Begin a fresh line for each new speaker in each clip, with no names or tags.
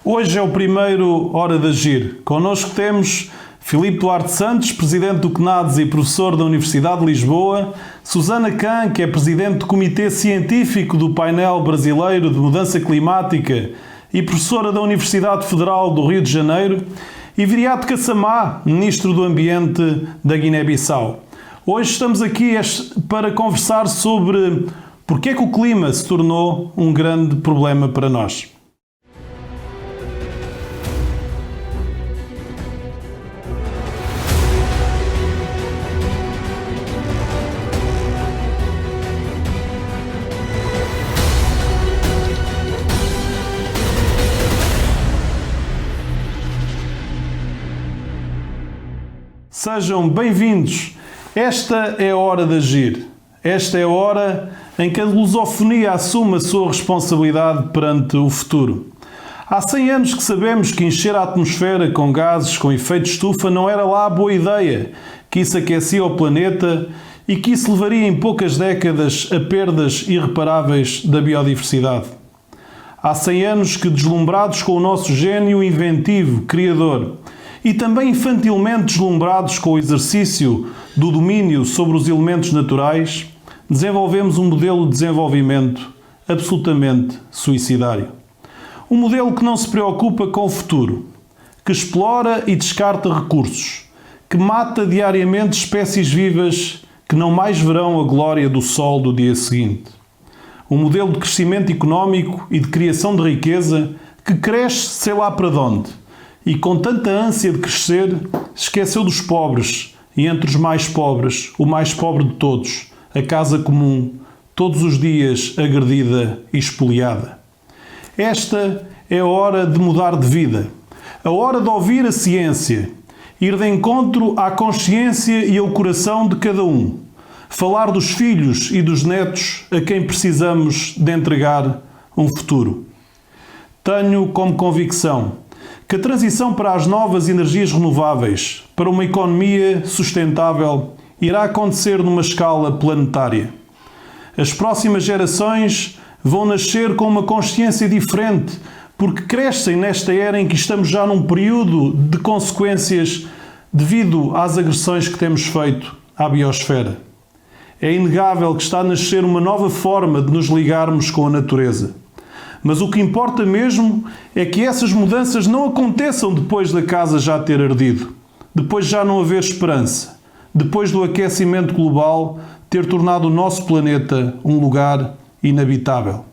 Hoje é o primeiro Hora de Agir. Connosco temos Filipe Duarte Santos, presidente do CNADES e professor da Universidade de Lisboa, Susana Cã, que é presidente do Comitê Científico do Painel Brasileiro de Mudança Climática e professora da Universidade Federal do Rio de Janeiro, e Viriato Kassamá, ministro do Ambiente da Guiné-Bissau. Hoje estamos aqui para conversar sobre porque é que o clima se tornou um grande problema para nós. Sejam bem-vindos. Esta é a hora de agir. Esta é a hora em que a lusofonia assume a sua responsabilidade perante o futuro. Há 100 anos que sabemos que encher a atmosfera com gases com efeito estufa não era lá a boa ideia, que isso aquecia o planeta e que isso levaria em poucas décadas a perdas irreparáveis da biodiversidade. Há 100 anos que, deslumbrados com o nosso gênio inventivo, criador, e também infantilmente deslumbrados com o exercício do domínio sobre os elementos naturais, desenvolvemos um modelo de desenvolvimento absolutamente suicidário. Um modelo que não se preocupa com o futuro, que explora e descarta recursos, que mata diariamente espécies vivas que não mais verão a glória do sol do dia seguinte. Um modelo de crescimento económico e de criação de riqueza que cresce sei lá para onde, e com tanta ânsia de crescer, esqueceu dos pobres, e entre os mais pobres, o mais pobre de todos, a casa comum, todos os dias agredida e espoliada. Esta é a hora de mudar de vida, a hora de ouvir a ciência, ir de encontro à consciência e ao coração de cada um, falar dos filhos e dos netos a quem precisamos de entregar um futuro. Tenho como convicção que a transição para as novas energias renováveis, para uma economia sustentável, irá acontecer numa escala planetária. As próximas gerações vão nascer com uma consciência diferente, porque crescem nesta era em que estamos já num período de consequências devido às agressões que temos feito à biosfera. É inegável que está a nascer uma nova forma de nos ligarmos com a natureza. Mas o que importa mesmo é que essas mudanças não aconteçam depois da casa já ter ardido, depois já não haver esperança, depois do aquecimento global ter tornado o nosso planeta um lugar inabitável.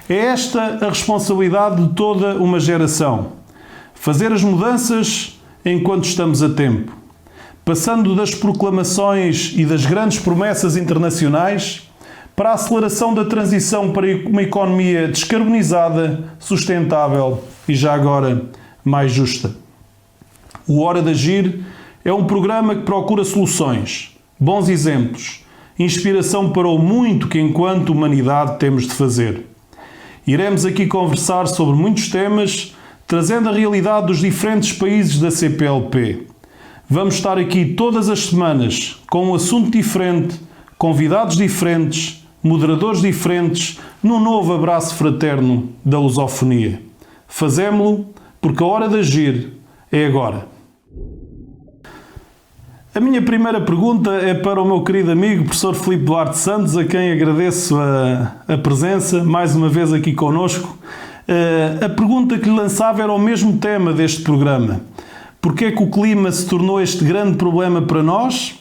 É esta a responsabilidade de toda uma geração. Fazer as mudanças enquanto estamos a tempo. Passando das proclamações e das grandes promessas internacionais para a aceleração da transição para uma economia descarbonizada, sustentável e já agora mais justa. O Hora de Agir é um programa que procura soluções, bons exemplos, inspiração para o muito que enquanto humanidade temos de fazer. Iremos aqui conversar sobre muitos temas, trazendo a realidade dos diferentes países da CPLP. Vamos estar aqui todas as semanas com um assunto diferente, convidados diferentes, moderadores diferentes, num novo abraço fraterno da lusofonia. Fazemo-lo porque a hora de agir é agora. A minha primeira pergunta é para o meu querido amigo, professor Filipe Duarte Santos, a quem agradeço a presença, mais uma vez aqui connosco. A pergunta que lhe lançava era o mesmo tema deste programa. Porque é que o clima se tornou este grande problema para nós?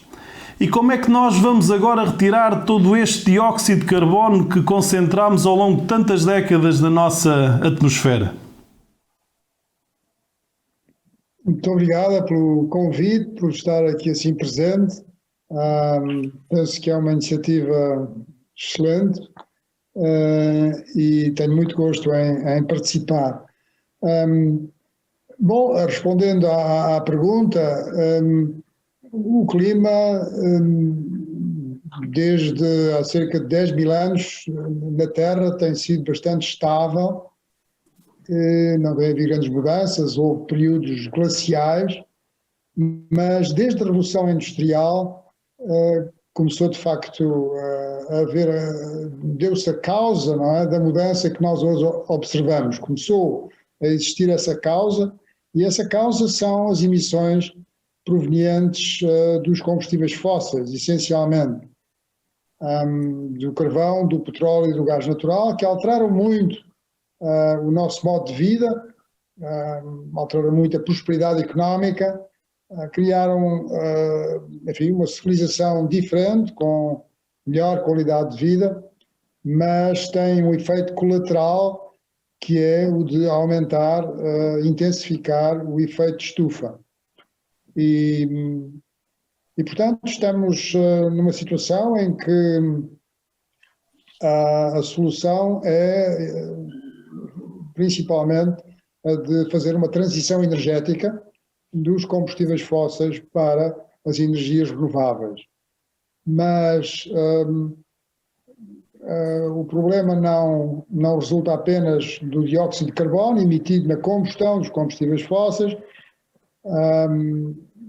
E como é que nós vamos agora retirar todo este dióxido de carbono que concentramos ao longo de tantas décadas da nossa atmosfera?
Muito obrigada pelo convite, por estar aqui assim presente. Penso que é uma iniciativa excelente e tenho muito gosto em participar. Bom, respondendo à pergunta, o clima, desde há cerca de 10 mil anos, na Terra tem sido bastante estável, não tem havido grandes mudanças, houve períodos glaciais, mas desde a Revolução Industrial começou de facto a haver, deu-se a causa, não é, da mudança que nós hoje observamos. Começou a existir essa causa, e essa causa são as emissões provenientes dos combustíveis fósseis, essencialmente do carvão, do petróleo e do gás natural, que alteraram muito o nosso modo de vida, alteraram muito a prosperidade económica, criaram, enfim, uma civilização diferente, com melhor qualidade de vida, mas têm um efeito colateral que é o de aumentar, intensificar o efeito de estufa. E portanto, estamos numa situação em que a solução é principalmente a de fazer uma transição energética dos combustíveis fósseis para as energias renováveis. Mas o problema não resulta apenas do dióxido de carbono emitido na combustão dos combustíveis fósseis,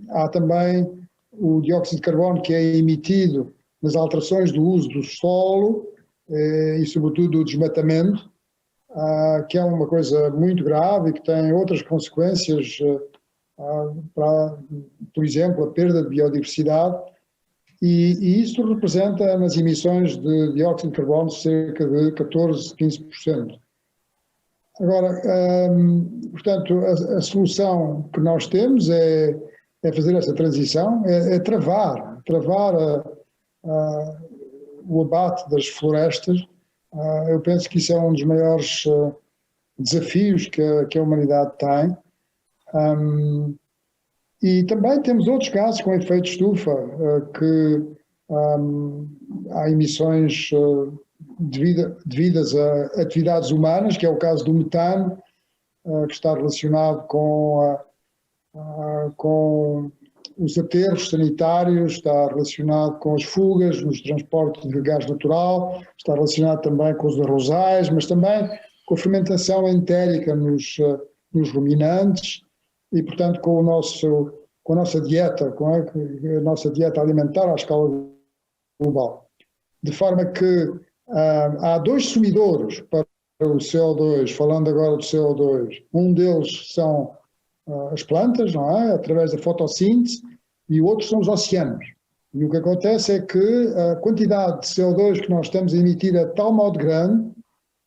há também o dióxido de carbono que é emitido nas alterações do uso do solo e sobretudo do desmatamento, que é uma coisa muito grave e que tem outras consequências, por exemplo, a perda de biodiversidade, e isso representa nas emissões de dióxido de carbono cerca de 14, 15%. Agora, portanto, a solução que nós temos é fazer essa transição, é travar o abate das florestas. Eu penso que isso é um dos maiores desafios que a humanidade tem. E também temos outros gases com efeito de estufa, que há emissões devidas a atividades humanas, que é o caso do metano, que está relacionado com os aterros sanitários, está relacionado com as fugas nos transportes de gás natural, está relacionado também com os arrozais, mas também com a fermentação entérica nos ruminantes e, portanto, com a nossa dieta, a nossa dieta alimentar à escala global. De forma que há dois sumidouros para o CO2, falando agora do CO2, um deles são as plantas, não é? Através da fotossíntese, e o outro são os oceanos. E o que acontece é que a quantidade de CO2 que nós estamos a emitir é de tal modo grande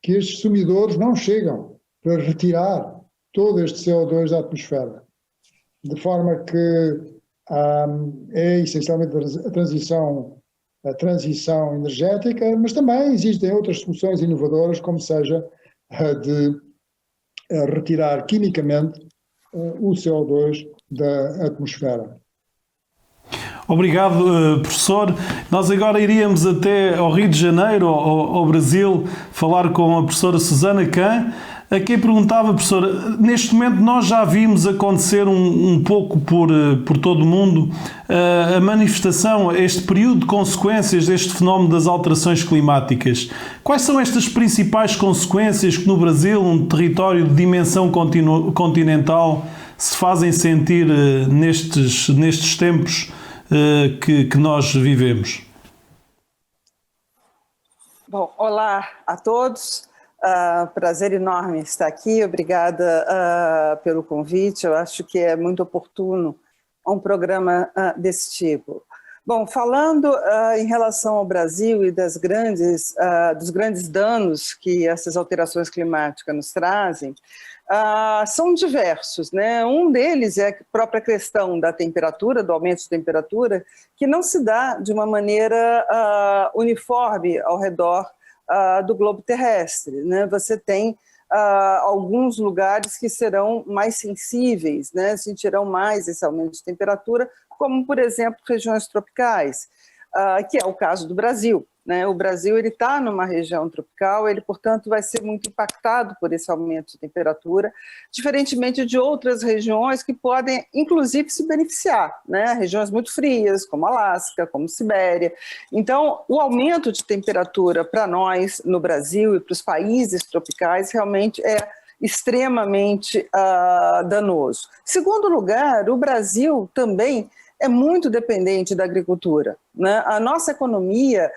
que estes sumidouros não chegam para retirar todo este CO2 da atmosfera. De forma que é essencialmente a transição energética, mas também existem outras soluções inovadoras, como seja a de retirar quimicamente o CO2 da atmosfera.
Obrigado, professor. Nós agora iríamos até ao Rio de Janeiro, ao Brasil, falar com a professora Susana Kahn, a quem perguntava, professora, neste momento nós já vimos acontecer um pouco por todo o mundo a manifestação, este período de consequências deste fenómeno das alterações climáticas. Quais são estas principais consequências que no Brasil, um território de dimensão continental, se fazem sentir nestes tempos que nós vivemos?
Bom, olá a todos. Prazer enorme estar aqui. Obrigada pelo convite. Eu acho que é muito oportuno um programa desse tipo. Bom, falando em relação ao Brasil e dos grandes danos que essas alterações climáticas nos trazem, são diversos, né? Um deles é a própria questão da temperatura, do aumento de temperatura, que não se dá de uma maneira uniforme ao redor do globo terrestre, né? Você tem alguns lugares que serão mais sensíveis, né? Sentirão mais esse aumento de temperatura, como, por exemplo, regiões tropicais, que é o caso do Brasil, né? O Brasil está numa região tropical, ele, portanto, vai ser muito impactado por esse aumento de temperatura, diferentemente de outras regiões que podem, inclusive, se beneficiar, né? Regiões muito frias, como Alasca, como Sibéria. Então, o aumento de temperatura para nós, no Brasil e para os países tropicais, realmente é extremamente danoso. Segundo lugar, o Brasil também é muito dependente da agricultura, né? A nossa economia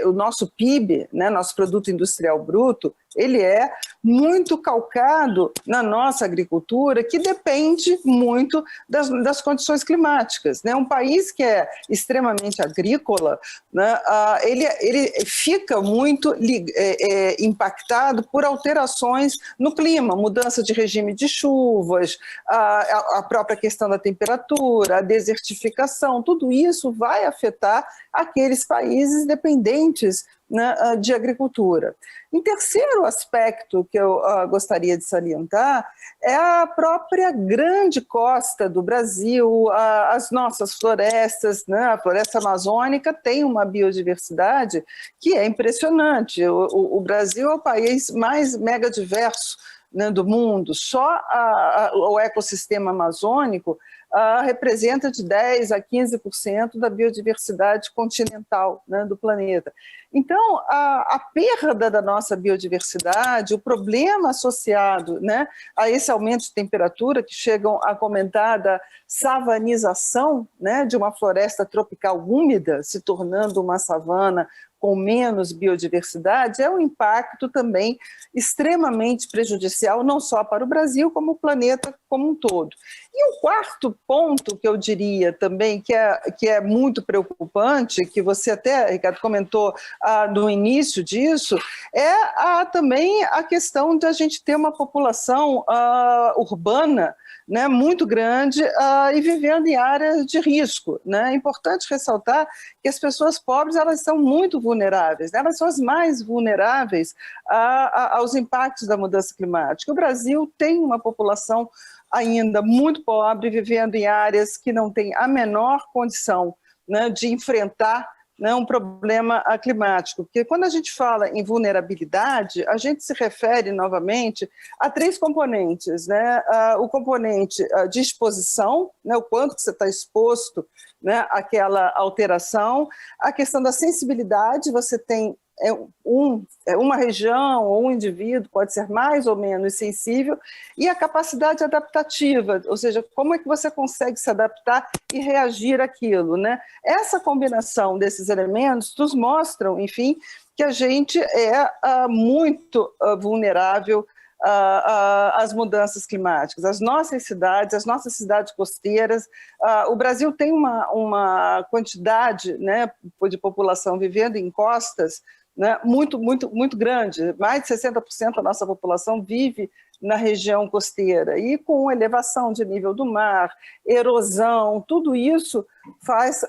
o nosso PIB, né, nosso Produto Industrial Bruto, ele é muito calcado na nossa agricultura, que depende muito das condições climáticas, né? Um país que é extremamente agrícola, né, ele fica muito impactado por alterações no clima, mudança de regime de chuvas, a própria questão da temperatura, a desertificação, tudo isso vai afetar aqueles países dependentes, né, de agricultura. Em terceiro aspecto que eu gostaria de salientar é a própria grande costa do Brasil, as nossas florestas, né? A floresta amazônica tem uma biodiversidade que é impressionante. O Brasil é o país mais megadiverso, né, do mundo. Só o ecossistema amazônico representa de 10% a 15% da biodiversidade continental, né, do planeta. Então, a perda da nossa biodiversidade, o problema associado, né, a esse aumento de temperatura, que chegam a comentar da savanização, né, de uma floresta tropical úmida, se tornando uma savana com menos biodiversidade, é um impacto também extremamente prejudicial, não só para o Brasil, como o planeta como um todo. E um quarto ponto que eu diria também, que é muito preocupante, que você até, Ricardo, comentou no início disso, é também a questão de a gente ter uma população urbana, né, muito grande e vivendo em áreas de risco, né? É importante ressaltar que as pessoas pobres, elas são muito vulneráveis, né? Elas são as mais vulneráveis aos impactos da mudança climática. O Brasil tem uma população ainda muito pobre, vivendo em áreas que não têm a menor condição, né, de enfrentar, né, um problema climático, porque quando a gente fala em vulnerabilidade, a gente se refere novamente a três componentes, né? O componente de exposição, né, o quanto você está exposto, né, àquela alteração, a questão da sensibilidade, você tem uma região ou um indivíduo pode ser mais ou menos sensível, e a capacidade adaptativa, ou seja, como é que você consegue se adaptar e reagir àquilo, né? Essa combinação desses elementos nos mostram, enfim, que a gente é muito vulnerável às mudanças climáticas. As nossas cidades costeiras, o Brasil tem uma quantidade, né, de população vivendo em costas, né, muito grande. Mais de 60% da nossa população vive na região costeira, e com elevação de nível do mar, erosão, tudo isso faz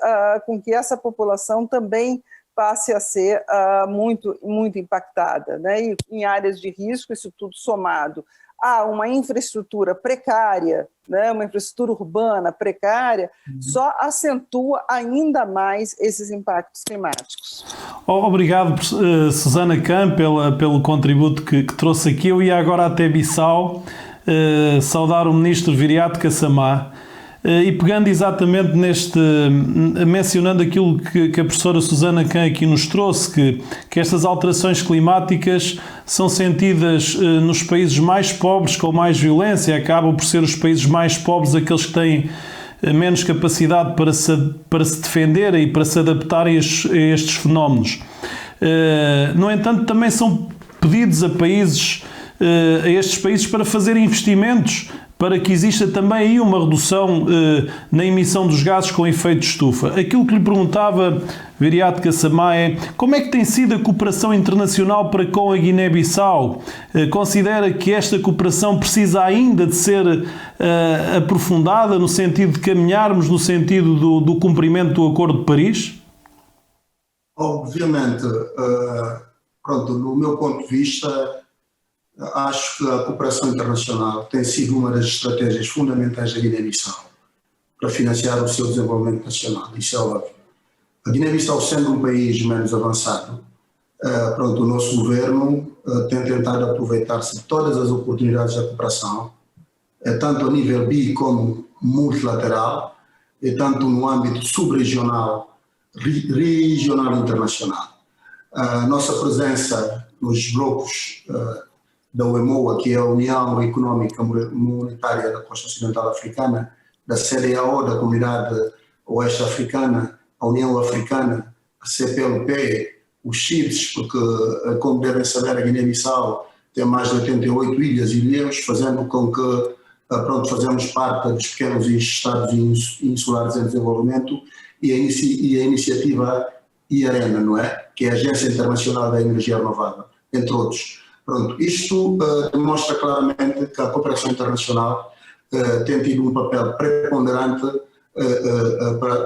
com que essa população também passe a ser muito impactada, né? E em áreas de risco, isso tudo somado a uma infraestrutura precária, né, uma infraestrutura urbana precária, só acentua ainda mais esses impactos climáticos.
Obrigado, Susana Cam, pelo contributo que trouxe aqui. Eu ia agora até Bissau saudar o ministro Viriato Kassamá, e pegando exatamente mencionando aquilo que a professora Susana Cam aqui nos trouxe, que estas alterações climáticas são sentidas nos países mais pobres com mais violência, acabam por ser os países mais pobres aqueles que têm menos capacidade para se defenderem e para se adaptarem a estes fenómenos. No entanto, também são pedidos a estes países para fazerem investimentos, para que exista também aí uma redução na emissão dos gases com efeito de estufa. Aquilo que lhe perguntava, Viriato Kassamá, é como é que tem sido a cooperação internacional para com a Guiné-Bissau? Considera que esta cooperação precisa ainda de ser aprofundada no sentido de caminharmos no sentido do cumprimento do Acordo de Paris?
Obviamente, no meu ponto de vista, acho que a cooperação internacional tem sido uma das estratégias fundamentais da Guiné-Bissau para financiar o seu desenvolvimento nacional, isso é óbvio. A Guiné-Bissau, sendo um país menos avançado, o nosso governo tem tentado aproveitar-se de todas as oportunidades da cooperação, tanto a nível bi como multilateral, e tanto no âmbito sub-regional, regional e internacional. A nossa presença nos blocos da UEMOA, que é a União Económica Monetária da Costa Ocidental Africana, da CEDEAO, da Comunidade Oeste Africana, a União Africana, a CPLP, os CIDs, porque, como devem saber, a Guiné-Bissau tem mais de 88 ilhas e ilhéus, fazendo com que fazemos parte dos pequenos estados insulares em desenvolvimento, e a iniciativa IARENA, não é? Que é a Agência Internacional da Energia Renovável, entre outros. Pronto, isto demonstra claramente que a cooperação internacional tem tido um papel preponderante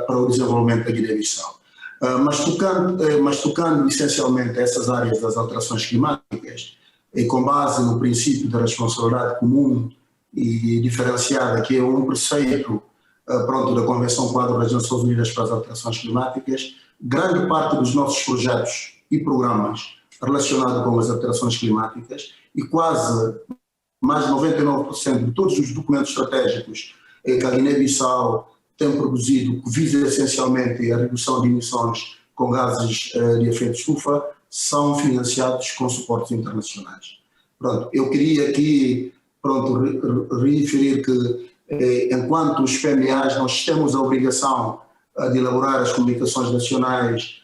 para o desenvolvimento da Guiné-Bissau. Mas tocando essencialmente a essas áreas das alterações climáticas, e com base no princípio da responsabilidade comum e diferenciada, que é um preceito da Convenção Quadro das Nações Unidas para as Alterações Climáticas, grande parte dos nossos projetos e programas relacionados com as alterações climáticas e quase mais de 99% de todos os documentos estratégicos que a Guiné-Bissau tem produzido, que visa essencialmente a redução de emissões com gases de efeito estufa, são financiados com suportes internacionais. Pronto, eu queria aqui referir que, enquanto os PMAs, nós temos a obrigação de elaborar as comunicações nacionais,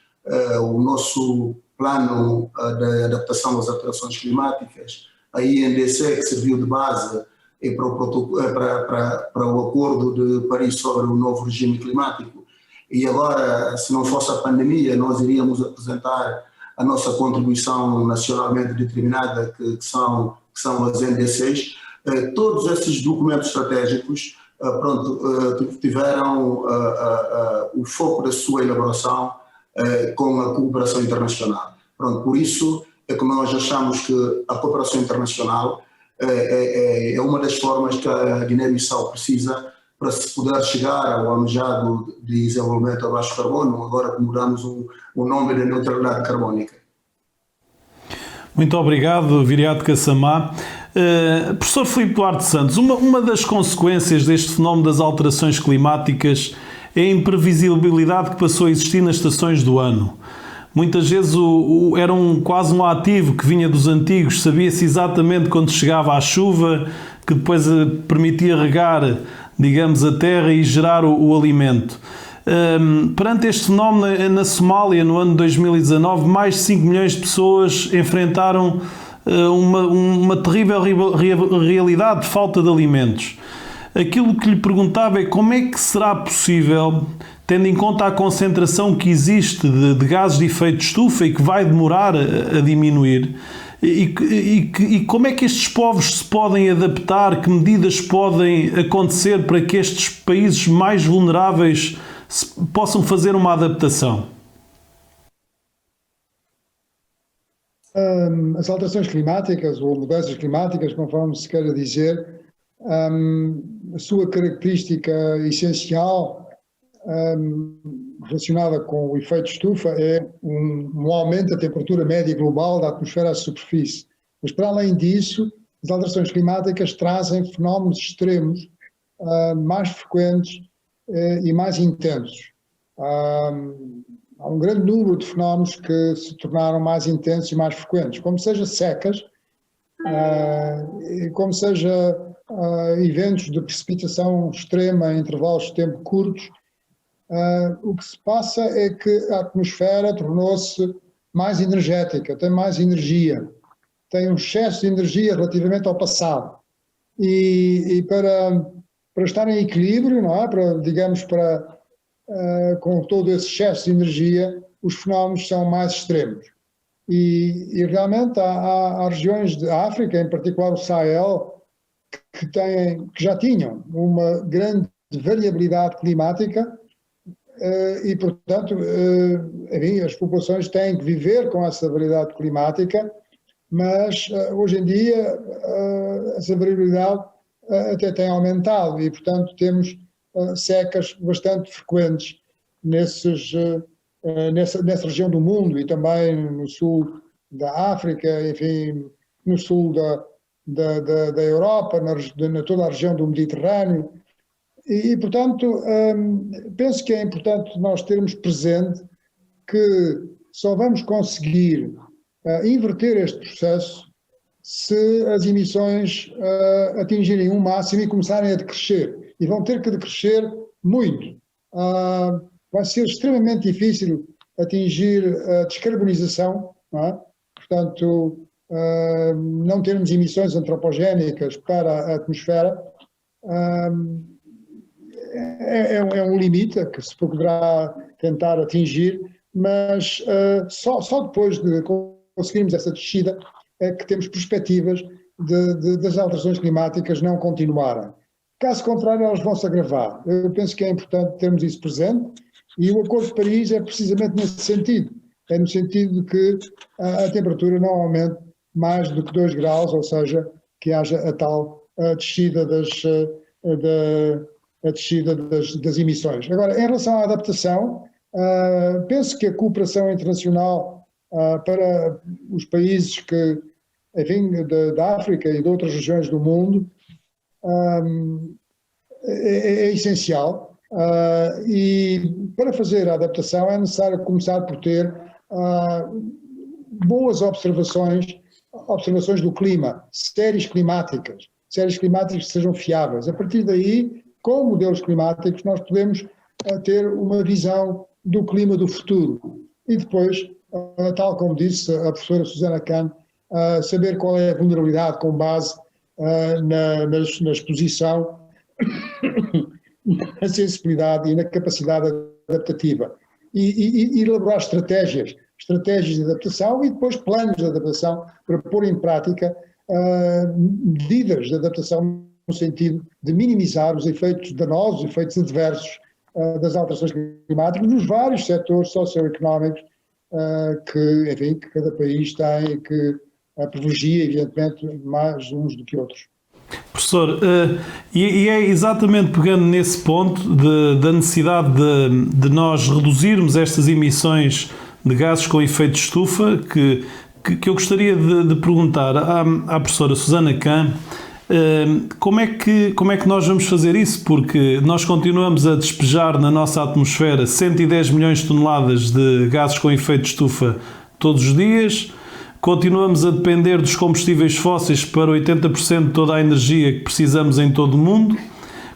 o nosso plano de adaptação às alterações climáticas, a INDC, que serviu de base para o Acordo de Paris sobre o novo regime climático. E agora, se não fosse a pandemia, nós iríamos apresentar a nossa contribuição nacionalmente determinada, que são as NDCs. Todos esses documentos estratégicos tiveram o foco da sua elaboração com a cooperação internacional. Pronto, por isso é que nós achamos que a cooperação internacional é uma das formas que a Guiné-Bissau precisa para se poder chegar ao almejado de desenvolvimento a baixo carbono, agora que mudamos o nome de neutralidade carbónica.
Muito obrigado, Viriato Kassamá. Professor Filipe Duarte Santos, uma das consequências deste fenómeno das alterações climáticas é a imprevisibilidade que passou a existir nas estações do ano. Muitas vezes era quase um ativo que vinha dos antigos, sabia-se exatamente quando chegava a chuva, que depois permitia regar, digamos, a terra e gerar o alimento. Perante este fenómeno, na Somália, no ano de 2019, mais de 5 milhões de pessoas enfrentaram uma terrível realidade de falta de alimentos. Aquilo que lhe perguntava é como é que será possível, tendo em conta a concentração que existe de gases de efeito de estufa e que vai demorar a diminuir, e como é que estes povos se podem adaptar, que medidas podem acontecer para que estes países mais vulneráveis possam fazer uma adaptação?
As alterações climáticas, ou mudanças climáticas, conforme se queira dizer, a sua característica essencial relacionada com o efeito estufa é um aumento da temperatura média global da atmosfera à superfície. Mas, para além disso, as alterações climáticas trazem fenómenos extremos mais frequentes e mais intensos. Há um grande número de fenómenos que se tornaram mais intensos e mais frequentes, como seja secas, como seja eventos de precipitação extrema em intervalos de tempo curtos. O que se passa é que a atmosfera tornou-se mais energética, tem mais energia, tem um excesso de energia relativamente ao passado. E para estar em equilíbrio, não é? Com todo esse excesso de energia, os fenómenos são mais extremos. E realmente há regiões da África, em particular o Sahel, que já tinham uma grande variabilidade climática e, portanto, as populações têm que viver com essa variedade climática, mas hoje em dia essa variabilidade até tem aumentado e, portanto, temos secas bastante frequentes nessa região do mundo e também no sul da África, enfim, no sul da Europa, na toda a região do Mediterrâneo. E, portanto, penso que é importante nós termos presente que só vamos conseguir inverter este processo se as emissões atingirem um máximo e começarem a decrescer. E vão ter que decrescer muito. vai ser extremamente difícil atingir a descarbonização, não é? Portanto, não termos emissões antropogénicas para a atmosfera é um limite que se poderá tentar atingir, mas só depois de conseguirmos essa descida é que temos perspectivas das alterações climáticas não continuarem. Caso contrário, elas vão se agravar. Eu penso que é importante termos isso presente e o Acordo de Paris é precisamente nesse sentido. É no sentido de que a temperatura não aumente mais do que 2 graus, ou seja, que haja a tal descida das emissões. Agora, em relação à adaptação, penso que a cooperação internacional para os países que, enfim, da África e de outras regiões do mundo é essencial. E para fazer a adaptação é necessário começar por ter boas observações do clima, séries climáticas que sejam fiáveis. A partir daí, com modelos climáticos, nós podemos ter uma visão do clima do futuro. E depois, tal como disse a professora Susana Kahn, saber qual é a vulnerabilidade com base na exposição, na sensibilidade e na capacidade adaptativa. E elaborar estratégias de adaptação e depois planos de adaptação para pôr em prática medidas de adaptação no sentido de minimizar os efeitos danosos, os efeitos adversos das alterações climáticas nos vários setores socioeconómicos que cada país tem, que privilegia, evidentemente, mais uns do que outros.
Professor, e é exatamente pegando nesse ponto da necessidade de nós reduzirmos estas emissões de gases com efeito de estufa que eu gostaria de perguntar à professora Susana Kahn como é que nós vamos fazer isso, porque nós continuamos a despejar na nossa atmosfera 110 milhões de toneladas de gases com efeito de estufa todos os dias, continuamos a depender dos combustíveis fósseis para 80% de toda a energia que precisamos em todo o mundo.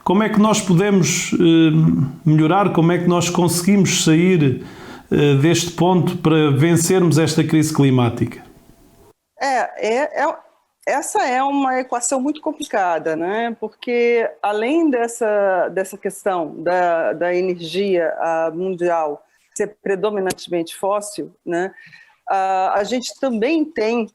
Como é que nós podemos melhorar, como é que nós conseguimos sair deste ponto para vencermos esta crise climática?
Essa é uma equação muito complicada, né? Porque além dessa questão da energia mundial ser predominantemente fóssil, né? A gente também tem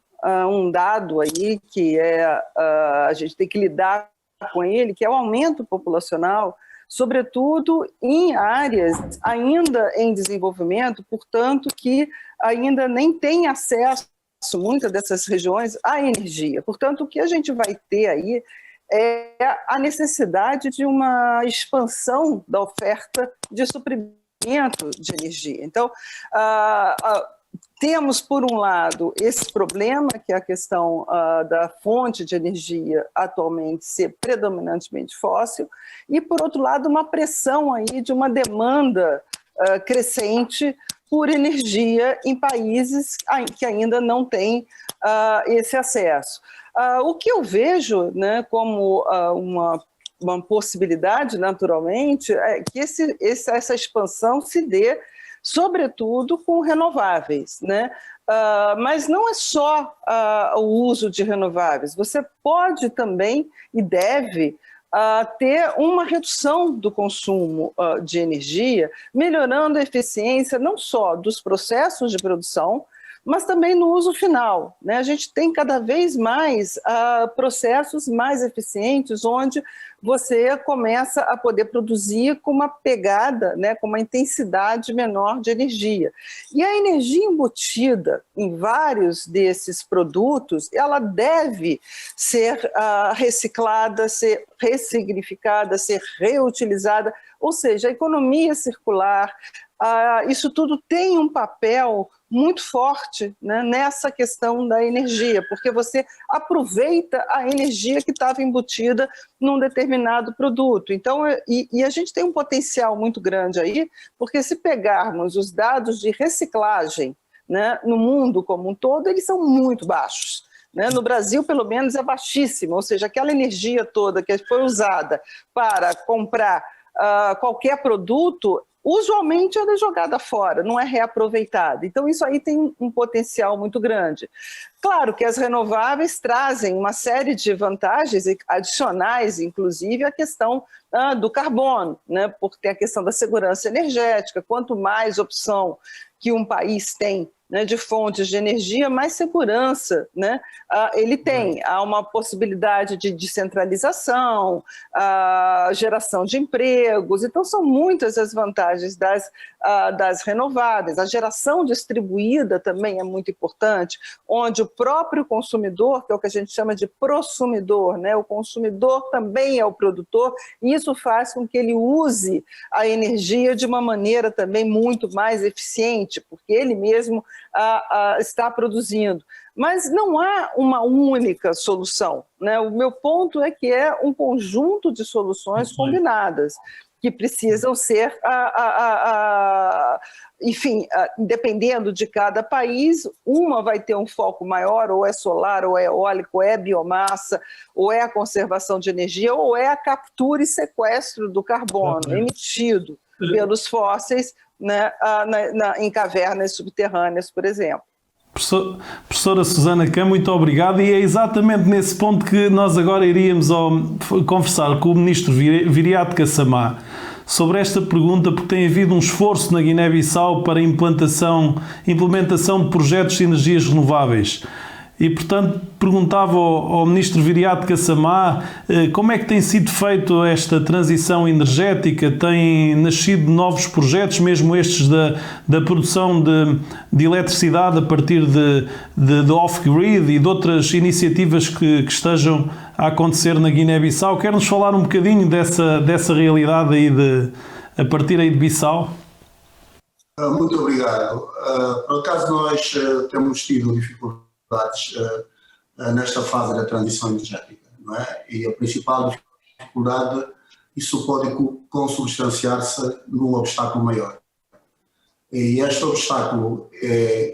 um dado aí que a gente tem que lidar com ele, que é o aumento populacional, sobretudo em áreas ainda em desenvolvimento, portanto que ainda nem tem acesso, muitas dessas regiões, à energia. Portanto, o que a gente vai ter aí é a necessidade de uma expansão da oferta de suprimento de energia. Então, temos, por um lado, esse problema, que é a questão da fonte de energia atualmente ser predominantemente fóssil, e, por outro lado, uma pressão aí de uma demanda crescente por energia em países que ainda não têm esse acesso. O que eu vejo, né, como uma possibilidade, naturalmente, é que essa expansão se dê sobretudo com renováveis, né? Mas não é só o uso de renováveis, você pode também e deve ter uma redução do consumo de energia, melhorando a eficiência não só dos processos de produção, mas também no uso final, né? A gente tem cada vez mais processos mais eficientes, onde você começa a poder produzir com uma pegada, né, com uma intensidade menor de energia. E a energia embutida em vários desses produtos, ela deve ser reciclada, ser ressignificada, ser reutilizada, ou seja, a economia circular, isso tudo tem um papel muito forte, né, nessa questão da energia, porque você aproveita a energia que estava embutida num determinado produto. Então, e a gente tem um potencial muito grande aí, porque se pegarmos os dados de reciclagem, né, no mundo como um todo, eles são muito baixos. Né? No Brasil, pelo menos, é baixíssimo, ou seja, aquela energia toda que foi usada para comprar qualquer produto, usualmente ela é jogada fora, não é reaproveitada. Então isso aí tem um potencial muito grande. Claro que as renováveis trazem uma série de vantagens adicionais, inclusive a questão do carbono, né? Porque tem a questão da segurança energética. Quanto mais opção que um país tem, né, de fontes de energia, mais segurança, né, ele tem. Há uma possibilidade de descentralização, geração de empregos. Então, são muitas as vantagens das renováveis. A geração distribuída também é muito importante, onde o próprio consumidor, que é o que a gente chama de prosumidor, né, o consumidor também é o produtor, e isso faz com que ele use a energia de uma maneira também muito mais eficiente, porque ele mesmo está produzindo. Mas não há uma única solução, né? O meu ponto é que é um conjunto de soluções combinadas, que precisam ser, enfim, dependendo de cada país, uma vai ter um foco maior, ou é solar, ou é eólico, ou é biomassa, ou é a conservação de energia, ou é a captura e sequestro do carbono emitido pelos fósseis, né, em cavernas subterrâneas, por exemplo.
Professora Susana Cã, muito obrigado, e é exatamente nesse ponto que nós agora iríamos conversar com o Ministro Viriato Kassamá sobre esta pergunta, porque tem havido um esforço na Guiné-Bissau para a implementação de projetos de energias renováveis. E, portanto, perguntava ao Ministro Viriato Kassamá como é que tem sido feita esta transição energética. Têm nascido novos projetos, mesmo estes da produção de eletricidade a partir de off-grid e de outras iniciativas que estejam a acontecer na Guiné-Bissau. Quer-nos falar um bocadinho dessa realidade aí a partir aí de Bissau?
Muito obrigado. Por acaso nós temos tido dificuldades nesta fase da transição energética, não é? E a principal dificuldade, isso pode consubstanciar-se num obstáculo maior. E este obstáculo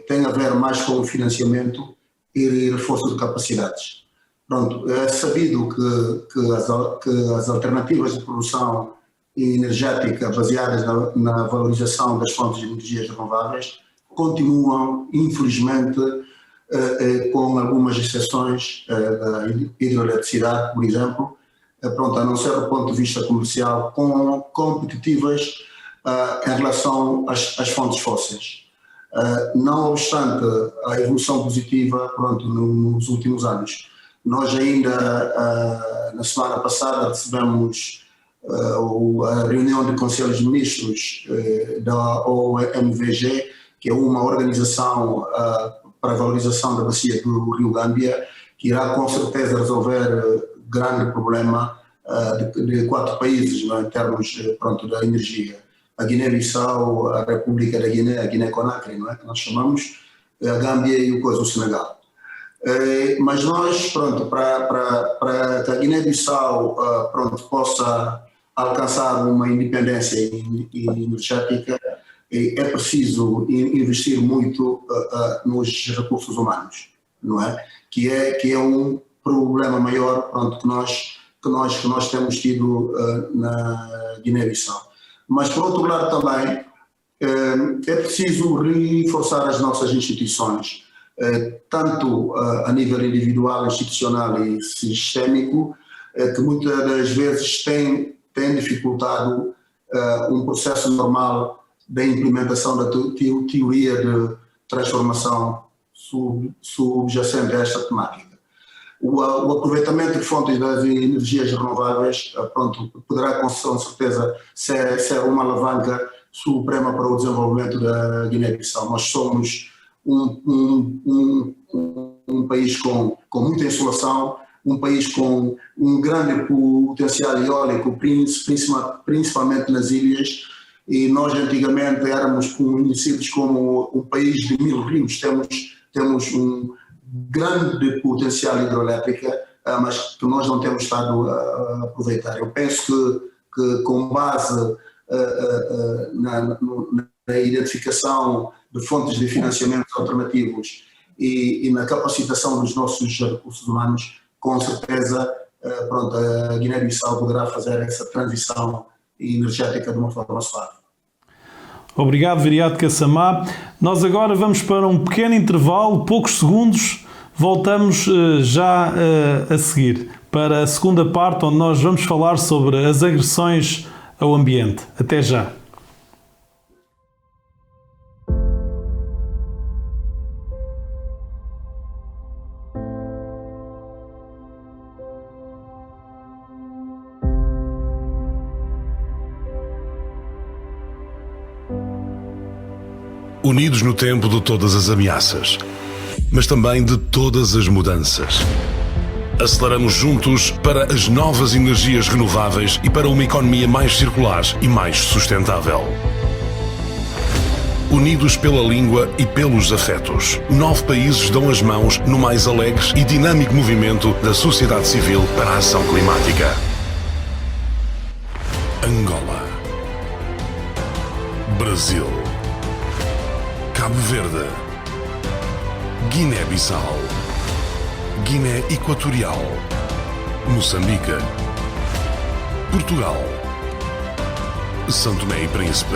tem a ver mais com o financiamento e reforço de capacidades. Pronto, é sabido que as alternativas de produção energética baseadas na valorização das fontes de energias renováveis continuam, infelizmente, com algumas exceções da hidroeletricidade, por exemplo, pronto, a não ser do ponto de vista comercial, competitivas em relação às fontes fósseis. Não obstante a evolução positiva, pronto, nos últimos anos. Nós ainda, na semana passada, recebemos a reunião de Conselhos de Ministros da OMVG, que é uma organização para a valorização da bacia do Rio Gâmbia, que irá com certeza resolver grande problema de 4 países, não é, em termos pronto, da energia. A Guiné-Bissau, a República da Guiné, a Guiné-Conakry, não é, que nós chamamos, a Gâmbia e o Senegal. Mas nós, pronto, para que a Guiné-Bissau pronto, possa alcançar uma independência energética, é preciso investir muito nos recursos humanos, não é? Que é um problema maior, pronto, que nós temos tido na Guiné-Bissau. Mas, por outro lado, também é preciso reforçar as nossas instituições, tanto a nível individual, institucional e sistémico, que muitas das vezes tem dificultado um processo normal da implementação da teoria de transformação subjacente a esta temática. O aproveitamento de fontes das energias renováveis pronto, poderá com certeza ser uma alavanca suprema para o desenvolvimento da Guiné-Bissau. Nós somos um país com muita insolação, um país com um grande potencial eólico, principalmente nas ilhas, e nós antigamente éramos conhecidos como um país de 1000 rios. Temos um grande potencial hidroelétrico, mas que nós não temos estado a aproveitar. Eu penso que com base na identificação de fontes de financiamento alternativos e na capacitação dos nossos recursos humanos, com certeza pronto, a Guiné-Bissau poderá fazer essa transição energética de uma forma suave.
Obrigado, Viriato Kassamá. Nós agora vamos para um pequeno intervalo, poucos segundos, voltamos já a seguir para a segunda parte, onde nós vamos falar sobre as agressões ao ambiente. Até já.
Unidos no tempo de todas as ameaças, mas também de todas as mudanças. Aceleramos juntos para as novas energias renováveis e para uma economia mais circular e mais sustentável. Unidos pela língua e pelos afetos, 9 países dão as mãos no mais alegre e dinâmico movimento da sociedade civil para a ação climática. Angola, Brasil, Cabo Verde, Guiné-Bissau, Guiné Equatorial, Moçambique, Portugal, São Tomé e Príncipe,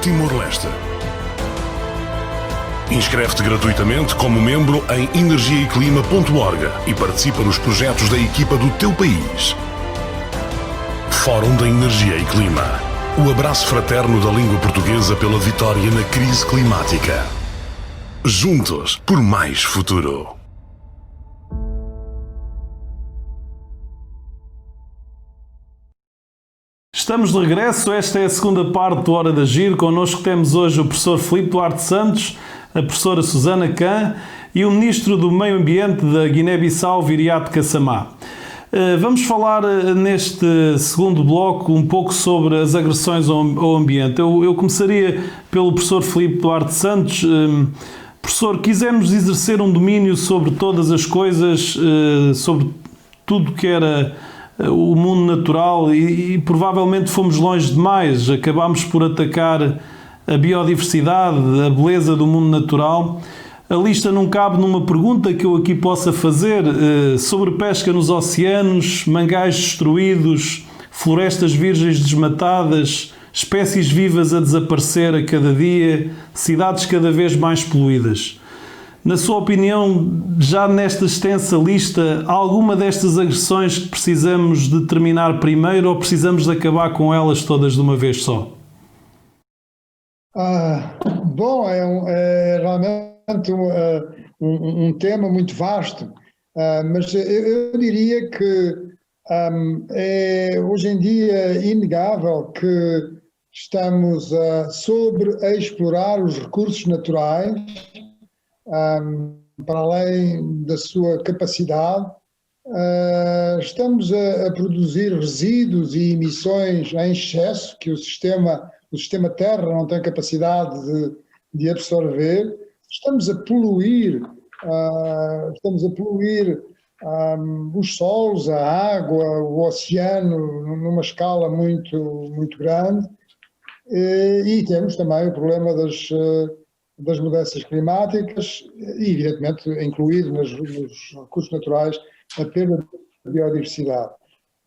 Timor-Leste. Inscreve-te gratuitamente como membro em energiaeclima.org e participa nos projetos da equipa do teu país. Fórum da Energia e Clima. O abraço fraterno da língua portuguesa pela vitória na crise climática. Juntos por mais futuro.
Estamos de regresso, esta é a segunda parte do Hora de Agir. Connosco temos hoje o professor Filipe Duarte Santos, a professora Susana Khan e o ministro do Meio Ambiente da Guiné-Bissau, Viriato Kassamá. Vamos falar neste segundo bloco um pouco sobre as agressões ao ambiente. Eu começaria pelo professor Filipe Duarte Santos. Professor, quisemos exercer um domínio sobre todas as coisas, sobre tudo que era o mundo natural e provavelmente fomos longe demais. Acabámos por atacar a biodiversidade, a beleza do mundo natural. A lista não cabe numa pergunta que eu aqui possa fazer sobre pesca nos oceanos, mangais destruídos, florestas virgens desmatadas, espécies vivas a desaparecer a cada dia, cidades cada vez mais poluídas. Na sua opinião, já nesta extensa lista, há alguma destas agressões que precisamos de terminar primeiro ou precisamos de acabar com elas todas de uma vez só?
Bom, é realmente um tema muito vasto, mas eu diria que é hoje em dia inegável que estamos a sobreexplorar os recursos naturais para além da sua capacidade. Estamos a produzir resíduos e emissões em excesso que o sistema Terra não tem capacidade de absorver. Estamos a poluir os solos, a água, o oceano numa escala muito, muito grande, e temos também o problema das mudanças climáticas e, evidentemente, incluído nos recursos naturais, a perda de biodiversidade.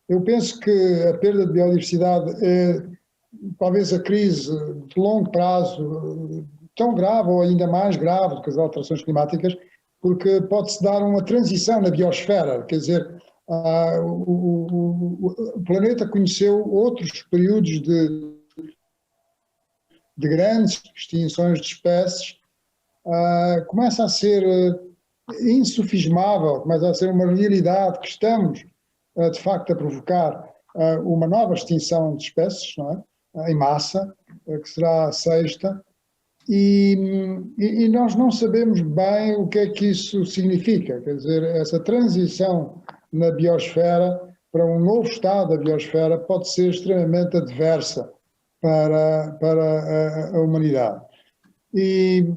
Eu penso que a perda de biodiversidade é talvez a crise de longo prazo tão grave ou ainda mais grave do que as alterações climáticas, porque pode-se dar uma transição na biosfera, quer dizer, o planeta conheceu outros períodos de grandes extinções de espécies, começa a ser insufismável, começa a ser uma realidade que estamos, de facto, a provocar uma nova extinção de espécies, não é? Em massa, que será a sexta, e nós não sabemos bem o que é que isso significa, quer dizer, essa transição na biosfera para um novo estado da biosfera pode ser extremamente adversa para a humanidade. E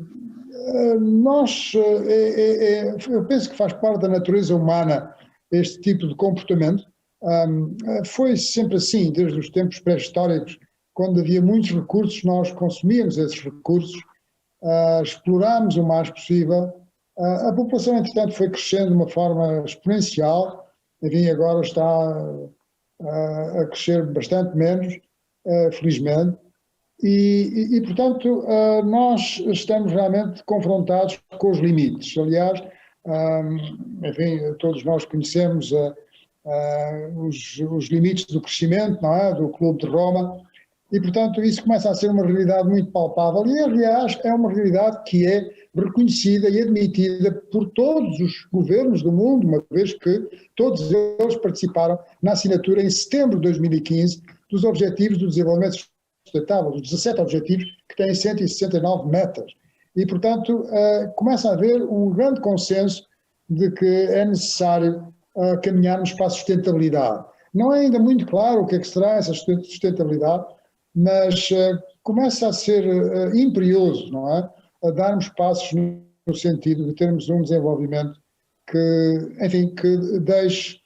eu penso que faz parte da natureza humana este tipo de comportamento. Foi sempre assim, desde os tempos pré-históricos, quando havia muitos recursos, nós consumíamos esses recursos, explorámos o mais possível. A população, entretanto, foi crescendo de uma forma exponencial, enfim, agora está a crescer bastante menos, felizmente, Portanto, nós estamos realmente confrontados com os limites. Aliás, enfim, todos nós conhecemos os limites do crescimento, não é? Do Clube de Roma, e, portanto, isso começa a ser uma realidade muito palpável e, aliás, é uma realidade que é reconhecida e admitida por todos os governos do mundo, uma vez que todos eles participaram na assinatura em setembro de 2015 dos Objetivos do Desenvolvimento Sustentável, dos 17 objetivos que têm 169 metas. E, portanto, começa a haver um grande consenso de que é necessário caminharmos para a sustentabilidade. Não é ainda muito claro o que é que será essa sustentabilidade, mas começa a ser imperioso, não é? A darmos passos no sentido de termos um desenvolvimento que, enfim, que deixe,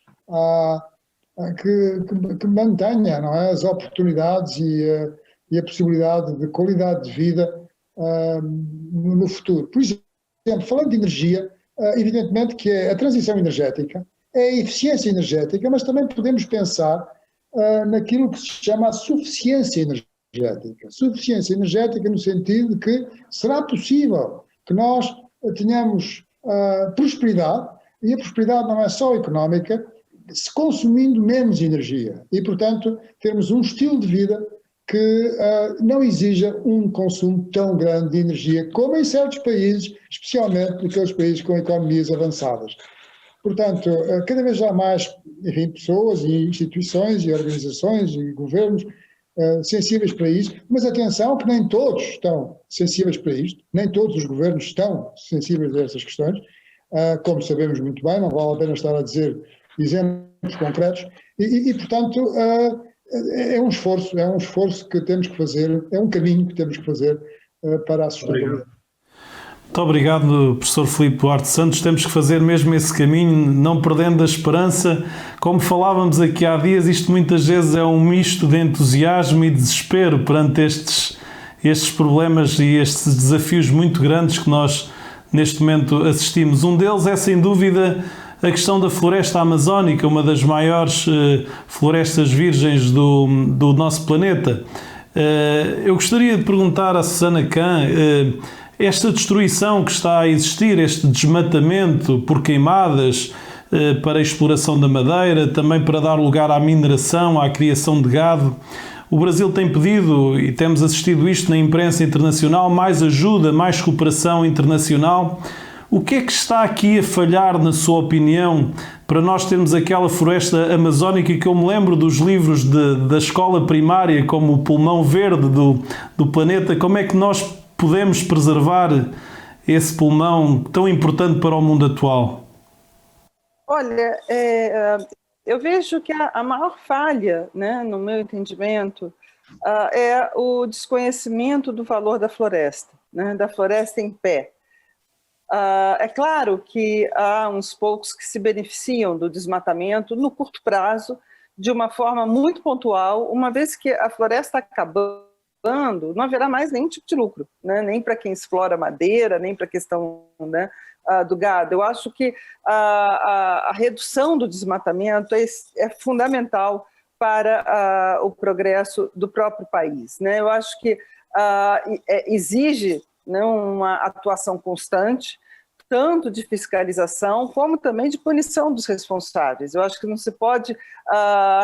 que mantenha, não é? As oportunidades e a possibilidade de qualidade de vida no futuro. Por exemplo, falando de energia, evidentemente que a transição energética é a eficiência energética, mas também podemos pensar naquilo que se chama a suficiência energética. Suficiência energética no sentido de que será possível que nós tenhamos prosperidade, e a prosperidade não é só económica, se consumindo menos energia e, portanto, termos um estilo de vida que não exija um consumo tão grande de energia como em certos países, especialmente naqueles países com economias avançadas. Portanto, cada vez há mais, enfim, pessoas e instituições e organizações e governos sensíveis para isto, mas atenção que nem todos estão sensíveis para isto, nem todos os governos estão sensíveis a estas questões, como sabemos muito bem, não vale a pena estar a dizer exemplos concretos, e portanto, é um esforço que temos que fazer, é um caminho que temos que fazer para a sustentabilidade.
Muito obrigado, professor Filipe Duarte Santos. Temos que fazer mesmo esse caminho, não perdendo a esperança. Como falávamos aqui há dias, isto muitas vezes é um misto de entusiasmo e desespero perante estes problemas e estes desafios muito grandes que nós neste momento assistimos. Um deles é, sem dúvida, a questão da floresta amazónica, uma das maiores florestas virgens do nosso planeta. Eu gostaria de perguntar à Susana Kahn, esta destruição que está a existir, este desmatamento por queimadas para a exploração da madeira, também para dar lugar à mineração, à criação de gado. O Brasil tem pedido, e temos assistido isto na imprensa internacional, mais ajuda, mais cooperação internacional. O que é que está aqui a falhar, na sua opinião, para nós termos aquela floresta amazónica que eu me lembro dos livros da escola primária, como o pulmão verde do planeta? Como é que nós podemos preservar esse pulmão tão importante para o mundo atual?
Olha, eu vejo que a maior falha, né, no meu entendimento, é o desconhecimento do valor da floresta, né, da floresta em pé. É claro que há uns poucos que se beneficiam do desmatamento no curto prazo, de uma forma muito pontual, uma vez que a floresta acabando, não haverá mais nenhum tipo de lucro, né? Nem para quem explora madeira, nem para a questão, né, do gado. Eu acho que a redução do desmatamento é fundamental para o progresso do próprio país, né? Eu acho que exige, né, uma atuação constante, tanto de fiscalização como também de punição dos responsáveis. Eu acho que não se pode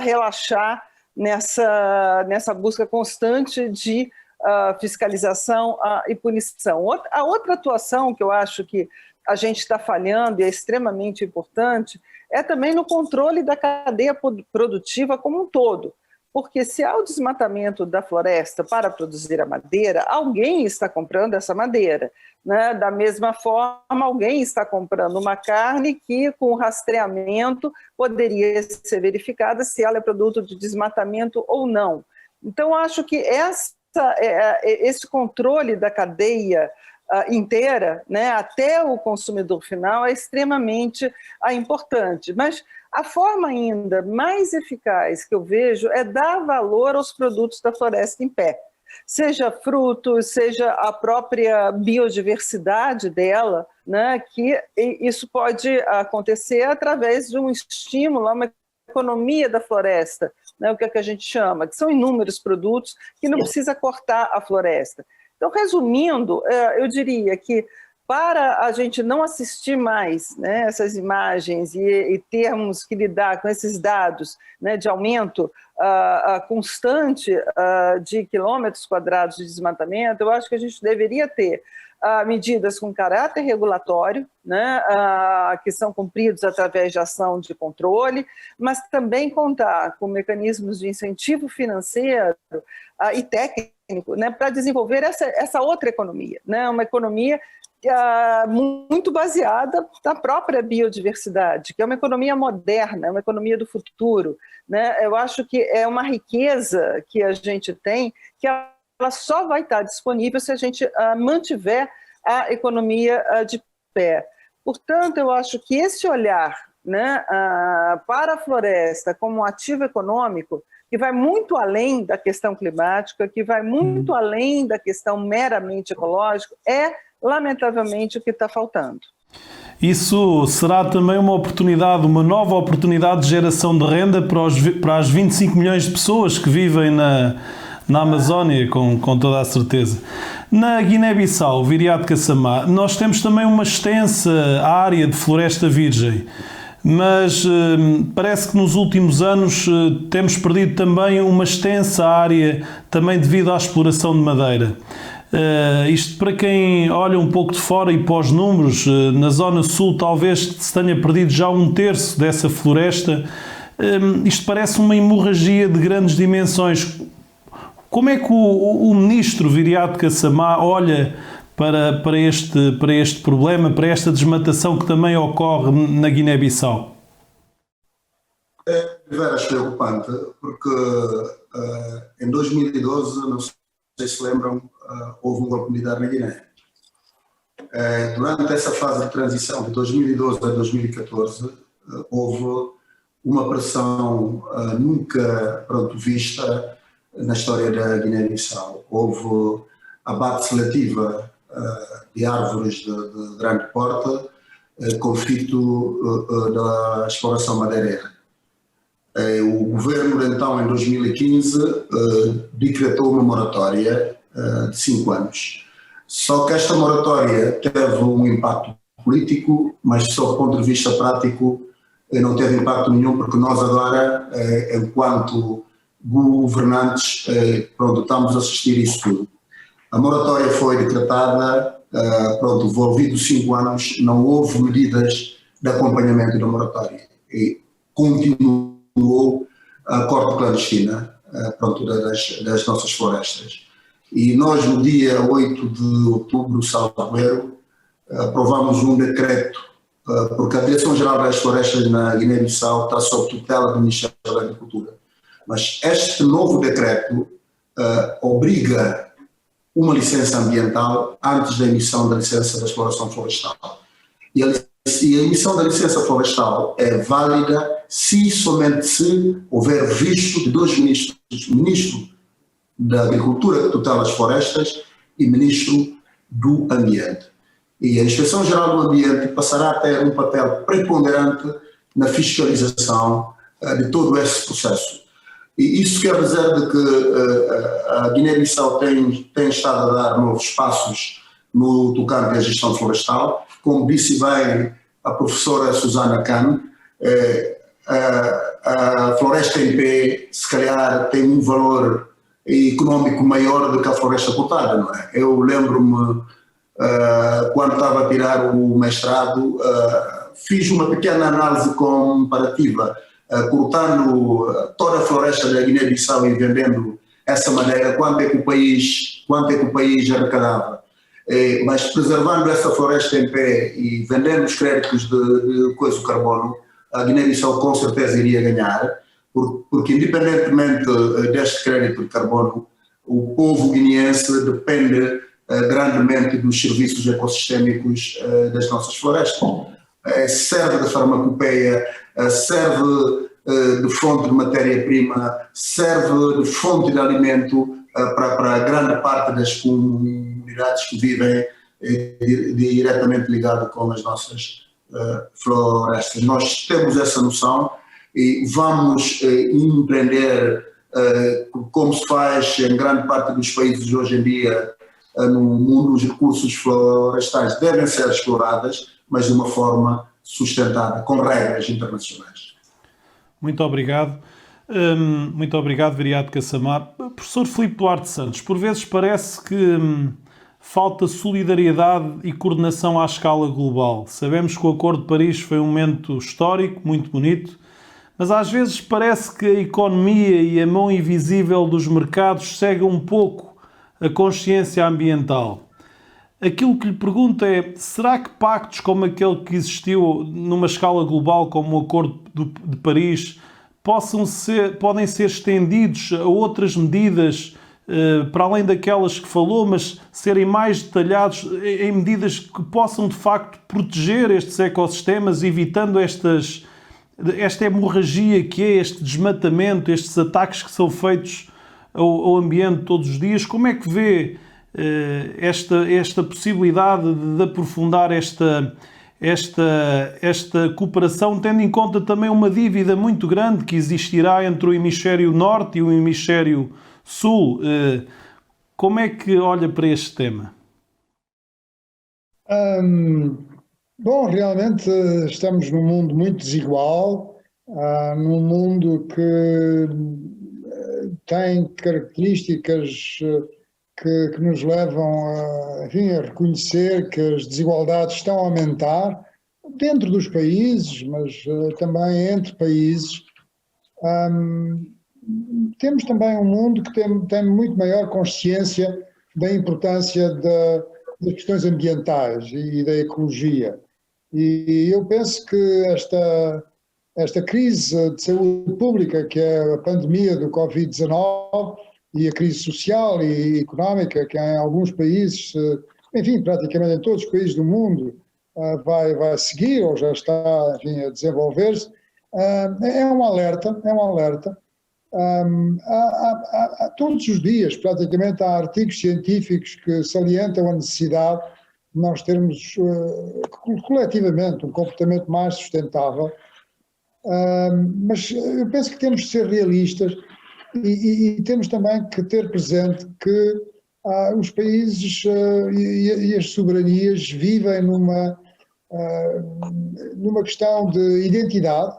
relaxar nessa busca constante de fiscalização e punição. A outra atuação que eu acho que a gente está falhando e é extremamente importante é também no controle da cadeia produtiva como um todo. Porque se há o desmatamento da floresta para produzir a madeira, alguém está comprando essa madeira, né? Da mesma forma, alguém está comprando uma carne que, com rastreamento, poderia ser verificada se ela é produto de desmatamento ou não. Então, acho que esse controle da cadeia inteira, né, até o consumidor final, é extremamente importante. Mas a forma ainda mais eficaz que eu vejo é dar valor aos produtos da floresta em pé, seja frutos, seja a própria biodiversidade dela, né, que isso pode acontecer através de um estímulo a uma economia da floresta, né, o que é que a gente chama, que são inúmeros produtos que não precisa cortar a floresta. Então, resumindo, eu diria que para a gente não assistir mais, né, essas imagens e termos que lidar com esses dados, né, de aumento constante de quilômetros quadrados de desmatamento, eu acho que a gente deveria ter medidas com caráter regulatório, né, que são cumpridos através de ação de controle, mas também contar com mecanismos de incentivo financeiro e técnico, né, para desenvolver essa outra economia, né, uma economia muito baseada na própria biodiversidade, que é uma economia moderna, é uma economia do futuro, né? Eu acho que é uma riqueza que a gente tem, que ela só vai estar disponível se a gente mantiver a economia de pé. Portanto, eu acho que esse olhar, né, para a floresta como um ativo econômico, que vai muito além da questão climática, que vai muito além da questão meramente ecológica, lamentavelmente o que está faltando.
Isso será também uma oportunidade, uma nova oportunidade de geração de renda para as 25 milhões de pessoas que vivem na Amazónia, com toda a certeza. Na Guiné-Bissau, Viriato Kassamá, nós temos também uma extensa área de floresta virgem, mas parece que nos últimos anos temos perdido também uma extensa área, também devido à exploração de madeira. Isto para quem olha um pouco de fora e para os números, na zona sul talvez se tenha perdido já 1/3 dessa floresta. Isto parece uma hemorragia de grandes dimensões. Como é que o ministro Viriato Kassamá olha para este problema, para esta desmatação que também ocorre na Guiné-Bissau?
É veras preocupante, porque em 2012, não sei se lembram, houve um golpe militar na Guiné. Durante essa fase de transição, de 2012 a 2014, houve uma pressão nunca vista na história da Guiné-Bissau. Houve abate seletiva de árvores de grande porte, conflito da exploração madeireira. O governo, então, em 2015, decretou uma moratória de 5 anos. Só que esta moratória teve um impacto político, mas, sob o ponto de vista prático, não teve impacto nenhum, porque nós agora, enquanto governantes, estamos a assistir isso tudo. A moratória foi decretada, envolvidos 5 anos, não houve medidas de acompanhamento da moratória. E continuou a corte clandestina das nossas florestas. E nós, no dia 8 de outubro, salvo erro, aprovamos um decreto, porque a Direção-Geral das Florestas na Guiné-Bissau está sob tutela do Ministério da Agricultura. Mas este novo decreto obriga uma licença ambiental antes da emissão da licença da exploração florestal. E a emissão da licença florestal é válida somente se houver visto de 2 ministros, Ministro da Agricultura, que tutela as florestas, e Ministro do Ambiente. E a Inspeção-Geral do Ambiente passará a ter um papel preponderante na fiscalização de todo esse processo. E isso quer dizer de que a Guiné-Bissau tem estado a dar novos passos no tocante à gestão florestal. Como disse bem a professora Susana Khan, a floresta em pé, se calhar, tem um valor económico maior do que a floresta cortada, não é? Eu lembro-me, quando estava a tirar o mestrado, fiz uma pequena análise comparativa, cortando toda a floresta da Guiné-Bissau e vendendo essa madeira, quanto é que o país arrecadava. Mas preservando essa floresta em pé e vendendo os créditos de coisa do carbono, a Guiné-Bissau com certeza iria ganhar, porque independentemente deste crédito de carbono, o povo guineense depende grandemente dos serviços ecossistémicos das nossas florestas. Serve de farmacopeia, serve de fonte de matéria-prima, serve de fonte de alimento para a grande parte das comunidades que vivem diretamente ligadas com as nossas florestas. Nós temos essa noção e vamos empreender como se faz em grande parte dos países hoje em dia no mundo. Os recursos florestais devem ser exploradas, mas de uma forma sustentada, com regras internacionais.
Muito obrigado. Muito obrigado, Viriato Cassamar. Professor Filipe Duarte Santos, por vezes parece que falta solidariedade e coordenação à escala global. Sabemos que o Acordo de Paris foi um momento histórico, muito bonito, mas às vezes parece que a economia e a mão invisível dos mercados cegam um pouco a consciência ambiental. Aquilo que lhe pergunto é, será que pactos como aquele que existiu numa escala global, como o Acordo de Paris, podem ser estendidos a outras medidas, para além daquelas que falou, mas serem mais detalhados em medidas que possam de facto proteger estes ecossistemas, evitando esta hemorragia que é este desmatamento, estes ataques que são feitos ao ambiente todos os dias? Como é que vê esta possibilidade de aprofundar esta cooperação, tendo em conta também uma dívida muito grande que existirá entre o hemisfério norte e o hemisfério sul? Como é que olha para este tema?
Bom, realmente estamos num mundo muito desigual, num mundo que tem características que nos levam a reconhecer que as desigualdades estão a aumentar dentro dos países, mas também entre países. Temos também um mundo que tem muito maior consciência da importância das questões ambientais e da ecologia. E eu penso que esta crise de saúde pública, que é a pandemia do Covid-19, e a crise social e económica que em alguns países, enfim, praticamente em todos os países do mundo, vai seguir ou já está, enfim, a desenvolver-se, é um alerta. Todos os dias, praticamente, há artigos científicos que salientam a necessidade de nós termos coletivamente um comportamento mais sustentável, mas eu penso que temos de ser realistas e temos também que ter presente que os países e as soberanias vivem numa questão de identidade,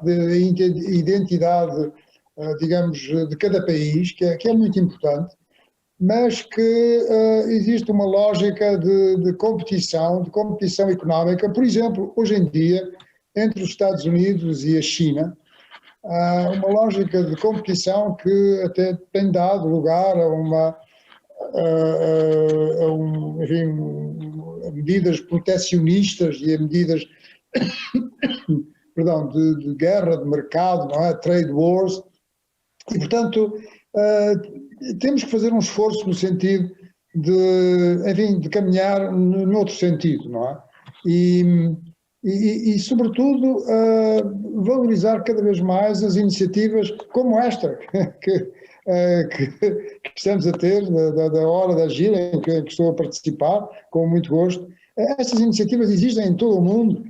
digamos, de cada país, que é muito importante, mas que existe uma lógica de competição económica. Por exemplo, hoje em dia, entre os Estados Uma lógica de competição que até tem dado lugar a medidas protecionistas e a medidas perdão, de guerra de mercado, não é? Trade wars, e portanto temos que fazer um esforço no sentido de caminhar noutro sentido, não é? E sobretudo, valorizar cada vez mais as iniciativas como esta, que estamos a ter, da Hora de Agir, em que estou a participar, com muito gosto. Estas iniciativas existem em todo o mundo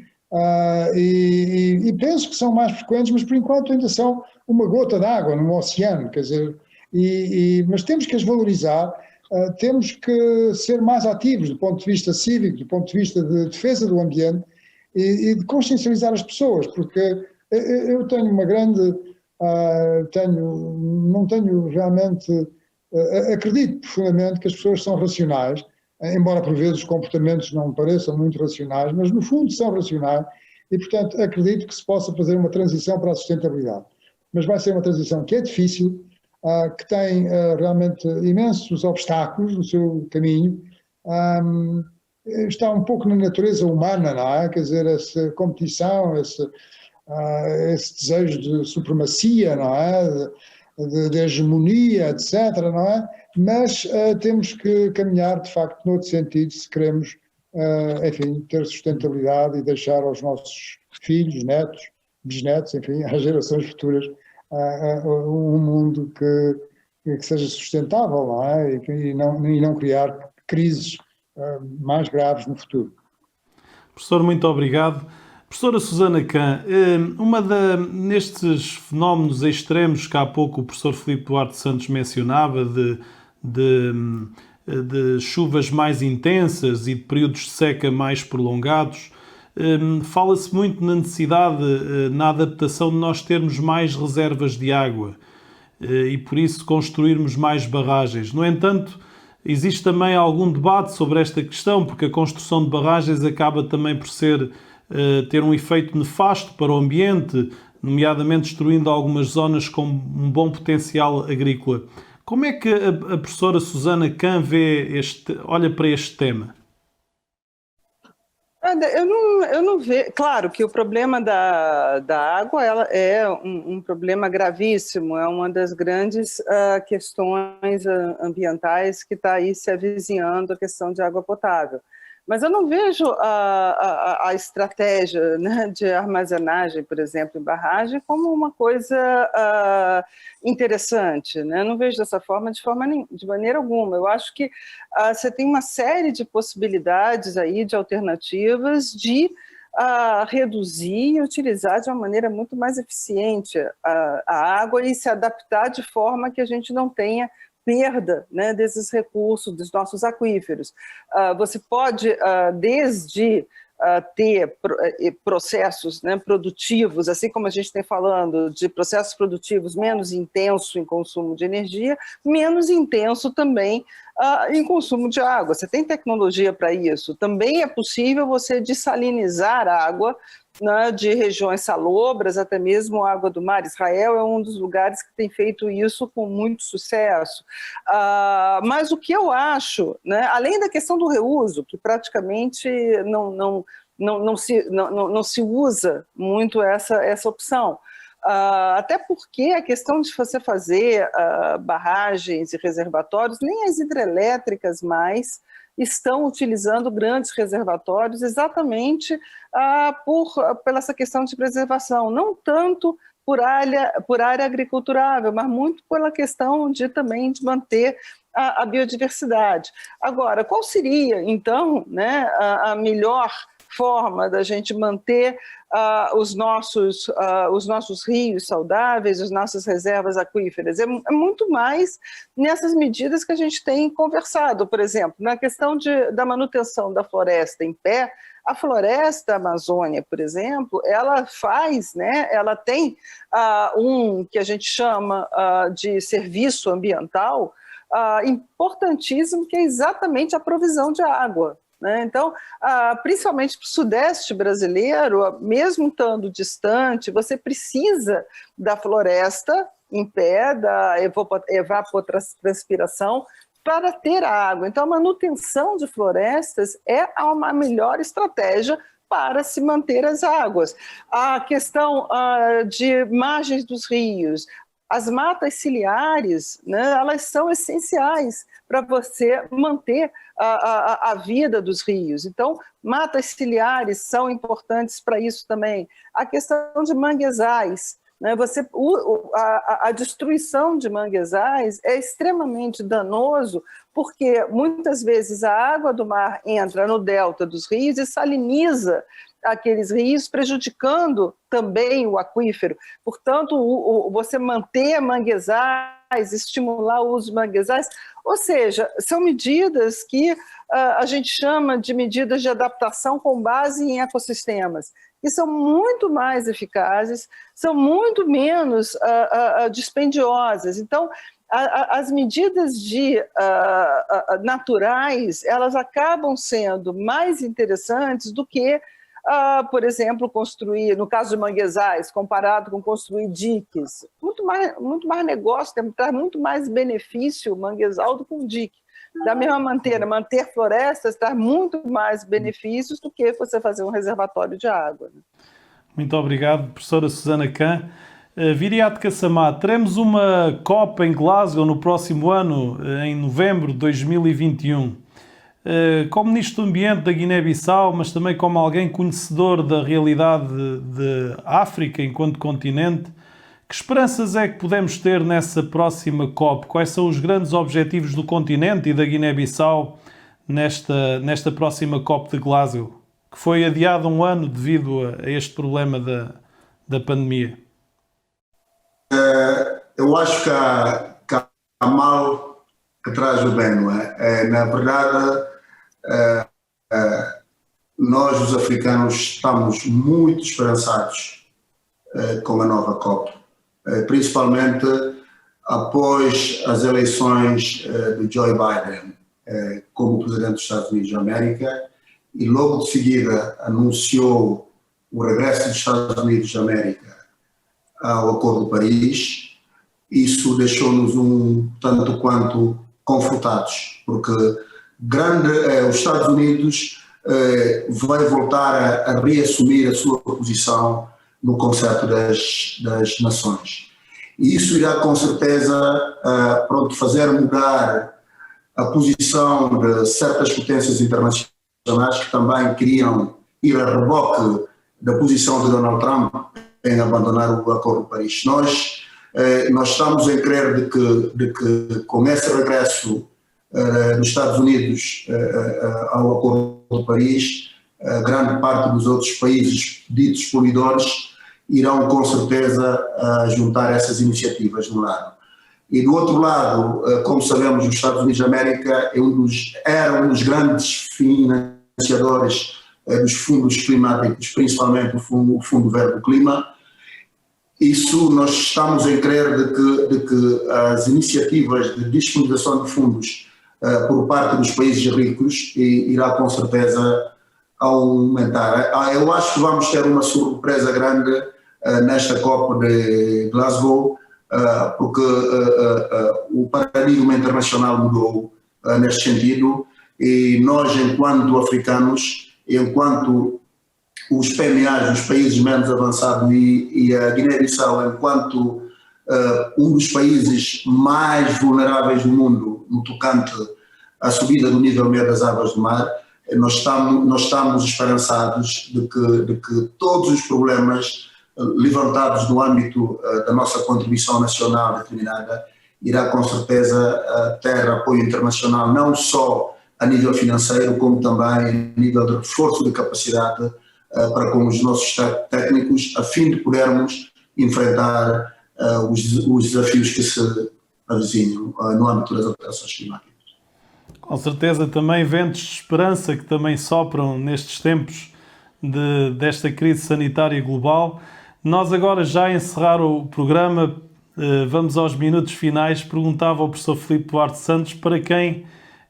e penso que são mais frequentes, mas por enquanto ainda são uma gota d'água no oceano, quer dizer, mas temos que as valorizar. Temos que ser mais ativos do ponto de vista cívico, do ponto de vista de defesa do ambiente, e de consciencializar as pessoas, porque eu tenho uma grande, não tenho realmente, acredito profundamente que as pessoas são racionais, embora por vezes os comportamentos não me pareçam muito racionais, mas no fundo são racionais, e portanto acredito que se possa fazer uma transição para a sustentabilidade. Mas vai ser uma transição que é difícil, que tem realmente imensos obstáculos no seu caminho, está um pouco na natureza humana, não é? Quer dizer, essa competição, esse desejo de supremacia, não é? De hegemonia, etc., não é? Mas temos que caminhar, de facto, noutro sentido, se queremos, enfim, ter sustentabilidade e deixar aos nossos filhos, netos, bisnetos, enfim, às gerações futuras, um mundo que seja sustentável, não é? E não criar crises mais graves no futuro.
Professor, muito obrigado. Professora Susana Kahn, nestes fenómenos extremos que há pouco o professor Filipe Duarte Santos mencionava, de chuvas mais intensas e de períodos de seca mais prolongados, fala-se muito na necessidade, na adaptação de nós termos mais reservas de água e por isso construirmos mais barragens. No entanto, existe também algum debate sobre esta questão, porque a construção de barragens acaba também por ter um efeito nefasto para o ambiente, nomeadamente destruindo algumas zonas com um bom potencial agrícola. Como é que a professora Susana Kahn olha para este tema?
Eu não vejo. Claro que o problema da água ela é um problema gravíssimo, é uma das grandes questões ambientais que está aí se avizinhando, a questão de água potável. Mas eu não vejo a estratégia, né, de armazenagem, por exemplo, em barragem, como uma coisa interessante, né? Eu não vejo dessa forma de maneira alguma. Eu acho que você tem uma série de possibilidades aí, de alternativas de reduzir e utilizar de uma maneira muito mais eficiente a água e se adaptar de forma que a gente não tenha perda, né, desses recursos, dos nossos aquíferos. Você pode, desde ter processos, né, produtivos, assim como a gente tem falando de processos produtivos menos intenso em consumo de energia, menos intenso também em consumo de água. Você tem tecnologia para isso. Também é possível você dessalinizar água, né, de regiões salobras, até mesmo a água do mar. Israel é um dos lugares que tem feito isso com muito sucesso. Mas o que eu acho, né, além da questão do reuso, que praticamente não se usa muito essa opção, até porque a questão de você fazer barragens e reservatórios, nem as hidrelétricas mais estão utilizando grandes reservatórios exatamente pela essa questão de preservação, não tanto por área agriculturável, mas muito pela questão também de manter a biodiversidade. Agora, qual seria, então, né, a melhor forma da gente manter os nossos rios saudáveis, as nossas reservas aquíferas? É muito mais nessas medidas que a gente tem conversado. Por exemplo, na questão da manutenção da floresta em pé, a floresta Amazônia, por exemplo, ela tem que a gente chama de serviço ambiental importantíssimo, que é exatamente a provisão de água. Então, principalmente para o sudeste brasileiro, mesmo estando distante, você precisa da floresta em pé, da evapotranspiração, para ter água. Então, a manutenção de florestas é uma melhor estratégia para se manter as águas. A questão de margens dos rios, as matas ciliares, né, elas são essenciais para você manter a vida dos rios. Então, matas ciliares são importantes para isso também. A questão de manguezais, né, a destruição de manguezais é extremamente danoso, porque muitas vezes a água do mar entra no delta dos rios e saliniza aqueles rios, prejudicando também o aquífero. Portanto, você manter manguezais, estimular o uso de manguezais, ou seja, são medidas que a gente chama de medidas de adaptação com base em ecossistemas, que são muito mais eficazes, são muito menos dispendiosas. Então, as medidas naturais, elas acabam sendo mais interessantes do que por exemplo, construir, no caso de manguezais, comparado com construir diques, muito mais negócio, traz muito mais benefício o manguezal do que um dique. Da mesma maneira, manter florestas traz muito mais benefícios do que você fazer um reservatório de água.
Muito obrigado, professora Susana Kahn. Viriato Kassamá, teremos uma COP em Glasgow no próximo ano, em novembro de 2021. Como Ministro do Ambiente da Guiné-Bissau, mas também como alguém conhecedor da realidade de África enquanto continente, que esperanças é que podemos ter nessa próxima COP? Quais são os grandes objetivos do continente e da Guiné-Bissau nesta próxima COP de Glasgow? que foi adiado um ano devido a este problema da pandemia?
Eu acho que há mal que traz o bem, não é? Na verdade, nós, os africanos, estamos muito esperançados com a nova COP, principalmente após as eleições de Joe Biden como presidente dos Estados Unidos da América, e logo de seguida anunciou o regresso dos Estados Unidos da América ao Acordo de Paris. Isso deixou-nos tanto quanto confortados, porque os Estados Unidos vai voltar a reassumir a sua posição no conceito das nações. E isso irá com certeza fazer mudar a posição de certas potências internacionais que também queriam ir a reboque da posição de Donald Trump em abandonar o Acordo de Paris. Nós estamos em crer de que com esse regresso dos Estados Unidos ao Acordo de Paris, grande parte dos outros países ditos poluidores irão com certeza juntar essas iniciativas de um lado. E do outro lado, como sabemos, os Estados Unidos da América era um dos grandes financiadores dos fundos climáticos, principalmente o Fundo Verde do Clima. Isso nós estamos em crer de que as iniciativas de disponibilização de fundos por parte dos países ricos irá com certeza aumentar. Eu acho que vamos ter uma surpresa grande nesta COP de Glasgow, porque o paradigma internacional mudou neste sentido, e nós, enquanto africanos, enquanto os PMAs, os países menos avançados, e a Guiné-Bissau, enquanto um dos países mais vulneráveis do mundo no tocante à subida do nível médio das águas do mar, nós estamos esperançados de que todos os problemas levantados no âmbito da nossa contribuição nacional determinada irá com certeza ter apoio internacional, não só a nível financeiro, como também a nível de reforço de capacidade para com os nossos técnicos, a fim de podermos enfrentar os desafios que se avizinham no âmbito das alterações climáticas.
Com certeza também ventos de esperança que também sopram nestes tempos desta crise sanitária global. Nós agora, já a encerrar o programa, vamos aos minutos finais. Perguntava ao professor Filipe Duarte Santos para quem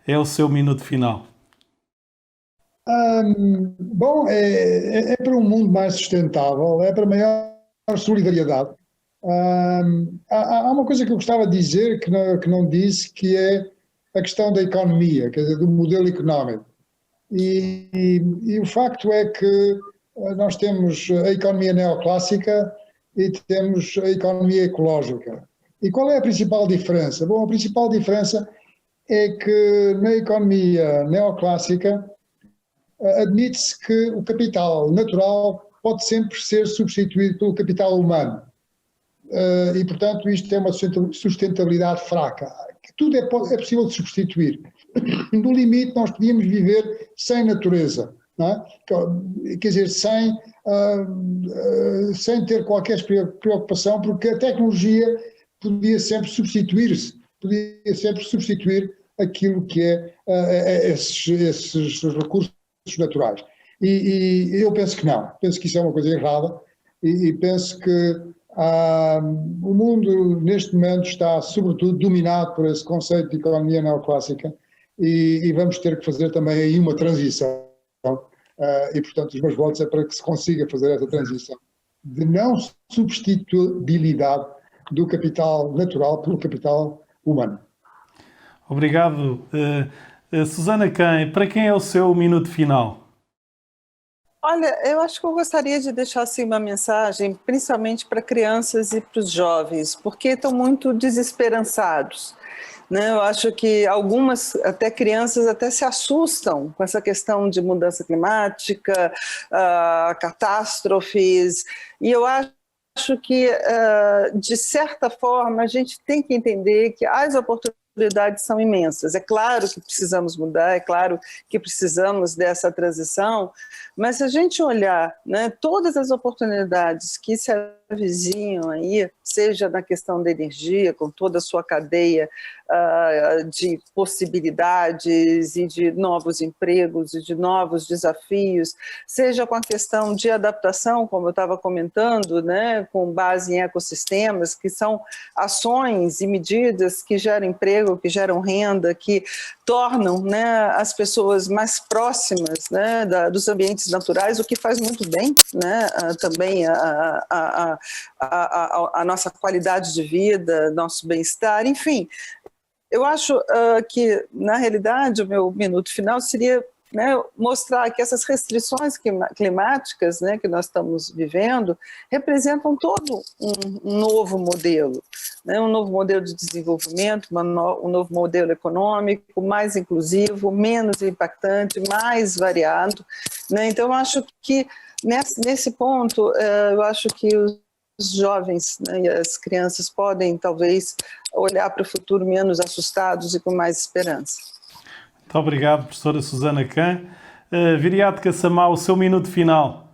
é o seu minuto final.
Bom, é para um mundo mais sustentável, é para maior solidariedade. Há uma coisa que eu gostava de dizer que não disse, que é a questão da economia, quer dizer, do modelo económico. E o facto é que nós temos a economia neoclássica e temos a economia ecológica. E qual é a principal diferença? Bom, a principal diferença é que na economia neoclássica admite-se que o capital natural pode sempre ser substituído pelo capital humano. E, portanto, isto é uma sustentabilidade fraca. Tudo é possível de substituir. No limite, nós podíamos viver sem natureza, não é? Quer dizer, sem ter qualquer preocupação, porque a tecnologia podia sempre substituir aquilo que é esses recursos naturais. E eu penso que não, penso que isso é uma coisa errada, e penso que o mundo neste momento está sobretudo dominado por esse conceito de economia neoclássica, e vamos ter que fazer também aí uma transição, e portanto os meus votos é para que se consiga fazer essa transição de não substituibilidade do capital natural pelo capital humano.
Obrigado. Susana Quem, para quem é o seu minuto final?
Olha, eu acho que eu gostaria de deixar assim uma mensagem, principalmente para crianças e para os jovens, porque estão muito desesperançados, né? Eu acho que algumas, até crianças, até se assustam com essa questão de mudança climática, catástrofes, e eu acho que, de certa forma, a gente tem que entender que as oportunidades oportunidades são imensas. É claro que precisamos mudar, é claro que precisamos dessa transição, mas se a gente olhar, né, todas as oportunidades que se avizinham aí, seja na questão da energia, com toda a sua cadeia de possibilidades e de novos empregos e de novos desafios, seja com a questão de adaptação, como eu estava comentando, né, com base em ecossistemas, que são ações e medidas que geram emprego, que geram renda, que tornam, né, as pessoas mais próximas, né, dos ambientes naturais, o que faz muito bem, né, também a nossa qualidade de vida, nosso bem-estar, enfim. Eu acho que, na realidade, o meu minuto final seria, né, mostrar que essas restrições climáticas, né, que nós estamos vivendo representam todo um novo modelo, né, um novo modelo de desenvolvimento, um novo modelo econômico, mais inclusivo, menos impactante, mais variado, né? Então, eu acho que nesse ponto, eu acho que os jovens, né, e as crianças podem, talvez, olhar para o futuro menos assustados e com mais esperança.
Muito obrigado, professora Susana Kahn. Viriato Kassamá, o seu minuto final.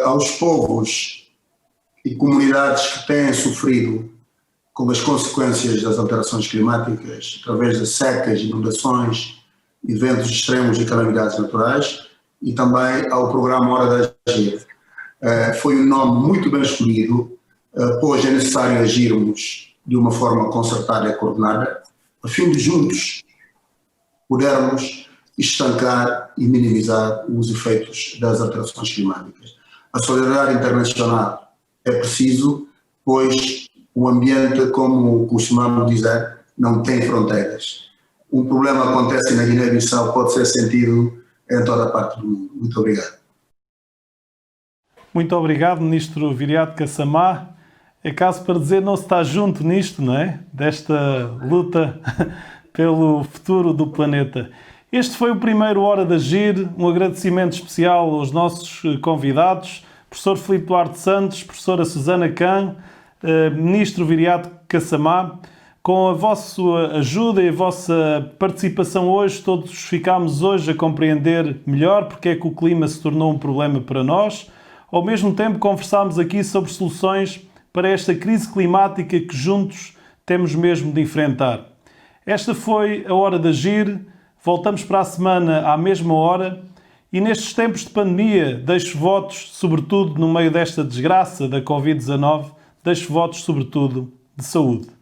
Aos povos e comunidades que têm sofrido com as consequências das alterações climáticas, através de secas, inundações, eventos extremos e calamidades naturais, e também ao programa Hora de Agir. Foi um nome muito bem escolhido, pois é necessário agirmos de uma forma concertada e coordenada, a fim de juntos podermos estancar e minimizar os efeitos das alterações climáticas. A solidariedade internacional é preciso, pois o ambiente, como costumamos dizer, não tem fronteiras. Um problema acontece na Guiné-Bissau, pode ser sentido em toda a parte do mundo. Muito obrigado.
Muito obrigado, ministro Viriato Kassamá. É caso para dizer, não se está junto nisto, não é? Desta luta pelo futuro do planeta. Este foi o primeiro Hora de Agir. Um agradecimento especial aos nossos convidados, professor Filipe Duarte Santos, professora Susana Kahn, ministro Viriato Kassamá. Com a vossa ajuda e a vossa participação hoje, todos ficámos hoje a compreender melhor porque é que o clima se tornou um problema para nós. Ao mesmo tempo, conversámos aqui sobre soluções para esta crise climática que juntos temos mesmo de enfrentar. Esta foi a Hora de Agir. Voltamos para a semana à mesma hora e nestes tempos de pandemia deixo votos, sobretudo no meio desta desgraça da Covid-19, deixo votos sobretudo de saúde.